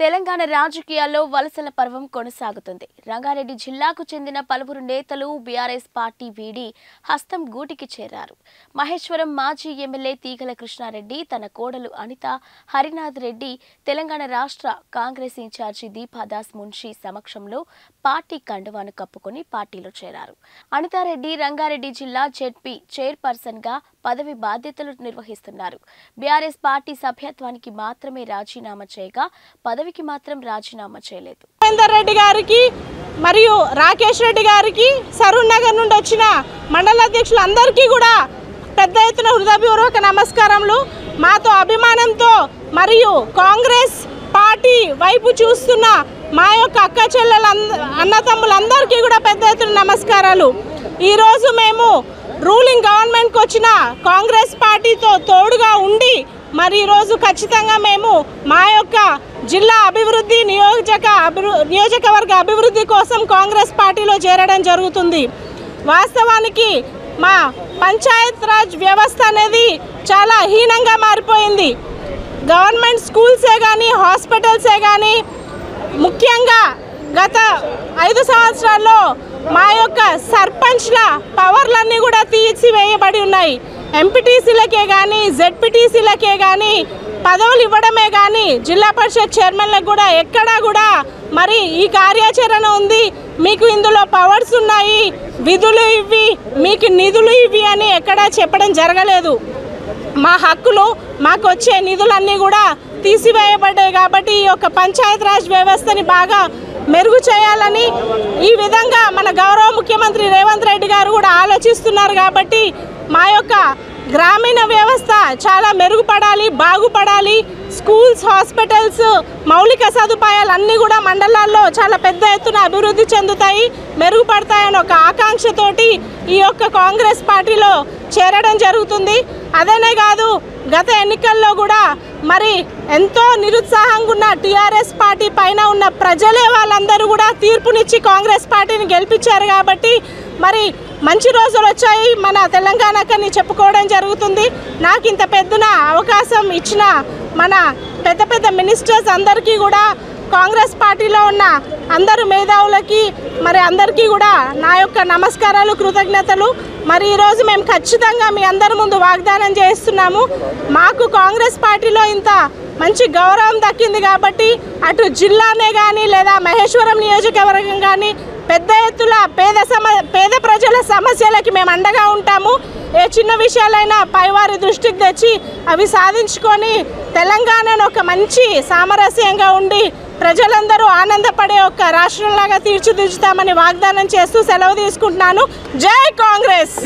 తెలంగాణ రాజకీయాల్లో వలసల పర్వం కొనసాగుతుంది. రంగారెడ్డి జిల్లాకు చెందిన పలువురు నేతలు బీఆర్ఎస్ పార్టీ వీడి హస్తం గూటికి చేరారు. మహేశ్వరం మాజీ ఎమ్మెల్యే తీగల కృష్ణారెడ్డి, తన కోడలు అనిత హరినాథ్ రెడ్డి తెలంగాణ రాష్ట్ర కాంగ్రెస్ ఇన్ఛార్జి దీపాదాస్ మున్షి సమక్షంలో పార్టీ కండువాను కప్పుకొని పార్టీలో చేరారు. అనితారెడ్డి రంగారెడ్డి జిల్లా జెడ్పీ చైర్పర్సన్ గా పదవి బాధ్యతలు నిర్వహిస్తున్నారు. బీఆర్ఎస్ పార్టీ సభ్యత్వానికి మాత్రమే రాజీనామా చేయగా పదవికి మాత్రం రాజీనామా చేయలేదు. ఉపేందర్ రెడ్డి గారికి మరియు రాకేష్ రెడ్డి గారికి సరూర్ నగర్ నుండి వచ్చిన మండల అధ్యక్షులందరికీ కూడా పెద్ద ఎత్తున హృదయపూర్వక నమస్కారములు. మాతో అభిమానంతో మరియు కాంగ్రెస్ పార్టీ వైపు చూస్తున్న మా యొక్క అక్క చెల్లెల అన్నతమ్ములందరికీ కూడా పెద్ద ఎత్తున నమస్కారాలు. ఈరోజు మేము రూలింగ్ గవర్నమెంట్కి వచ్చిన కాంగ్రెస్ పార్టీతో తోడుగా ఉండి మరి ఈరోజు ఖచ్చితంగా మేము మా యొక్క జిల్లా అభివృద్ధి నియోజకవర్గ అభివృద్ధి కోసం కాంగ్రెస్ పార్టీలో చేరడం జరుగుతుంది. వాస్తవానికి మా పంచాయత్ రాజ్ వ్యవస్థ అనేది చాలా హీనంగా మారిపోయింది. గవర్నమెంట్ స్కూల్సే కానీ హాస్పిటల్సే కానీ ముఖ్యంగా గత 5 సంవత్సరాల్లో మా యొక్క సర్పంచ్ల పవర్లన్నీ కూడా తీసివేయబడి ఉన్నాయి. ఎంపీటీసీలకే కానీ జెడ్పీటీసీలకే కానీ పదవులు ఇవ్వడమే కానీ జిల్లా పరిషత్ చైర్మన్లకు కూడా ఎక్కడా కూడా మరి ఈ కార్యాచరణ ఉంది, మీకు ఇందులో పవర్స్ ఉన్నాయి, విధులు ఇవి, మీకు నిధులు ఇవి అని ఎక్కడా చెప్పడం జరగలేదు. మా హక్కులు మాకు వచ్చే నిధులన్నీ కూడా తీసివేయబడ్డాయి. కాబట్టి ఈ యొక్క పంచాయత్ రాజ్ వ్యవస్థని బాగా మెరుగు చేయాలని ఈ విధంగా మన గౌరవ ముఖ్యమంత్రి రేవంత్ రెడ్డి గారు కూడా ఆలోచిస్తున్నారు. కాబట్టి మా యొక్క గ్రామీణ వ్యవస్థ చాలా మెరుగుపడాలి, బాగుపడాలి. స్కూల్స్, హాస్పిటల్స్, మౌలిక సదుపాయాలు అన్నీ కూడా మండలాల్లో చాలా పెద్ద ఎత్తున అభివృద్ధి చెందుతాయి, మెరుగుపడతాయని ఒక ఆకాంక్షతోటి ఈ యొక్క కాంగ్రెస్ పార్టీలో చేరడం జరుగుతుంది. అదేనే కాదు, గత ఎన్నికల్లో కూడా మరి ఎంతో నిరుత్సాహంగా ఉన్న టీఆర్ఎస్ పార్టీ పైన ఉన్న ప్రజలే వాళ్ళందరూ కూడా తీర్పునిచ్చి కాంగ్రెస్ పార్టీని గెలిపించారు. కాబట్టి మరి మంచి రోజులు వచ్చాయి మన తెలంగాణకని చెప్పుకోవడం జరుగుతుంది. నాకు ఇంత పెద్దన అవకాశం ఇచ్చిన మన పెద్ద పెద్ద మినిస్టర్స్ అందరికీ కూడా, కాంగ్రెస్ పార్టీలో ఉన్న అందరు మేధావులకి మరి అందరికీ కూడా నా యొక్క నమస్కారాలు, కృతజ్ఞతలు. మరి ఈరోజు మేము ఖచ్చితంగా మీ అందరి ముందు వాగ్దానం చేస్తున్నాము. మాకు కాంగ్రెస్ పార్టీలో ఇంత మంచి గౌరవం దక్కింది కాబట్టి అటు జిల్లానే కానీ లేదా మహేశ్వరం నియోజకవర్గం కానీ పెద్ద ఎత్తున పేద ప్రజల సమస్యలకి మేము అండగా ఉంటాము. ఏ చిన్న విషయాలైనా పైవారి దృష్టికి తెచ్చి అవి సాధించుకొని తెలంగాణను ఒక మంచి సామరస్యంగా ఉండి ప్రజలందరూ ఆనందపడే ఒక రాష్ట్రంలాగా తీర్చిదిద్దుతామని వాగ్దానం చేస్తూ సెలవు తీసుకుంటున్నాను. జై కాంగ్రెస్.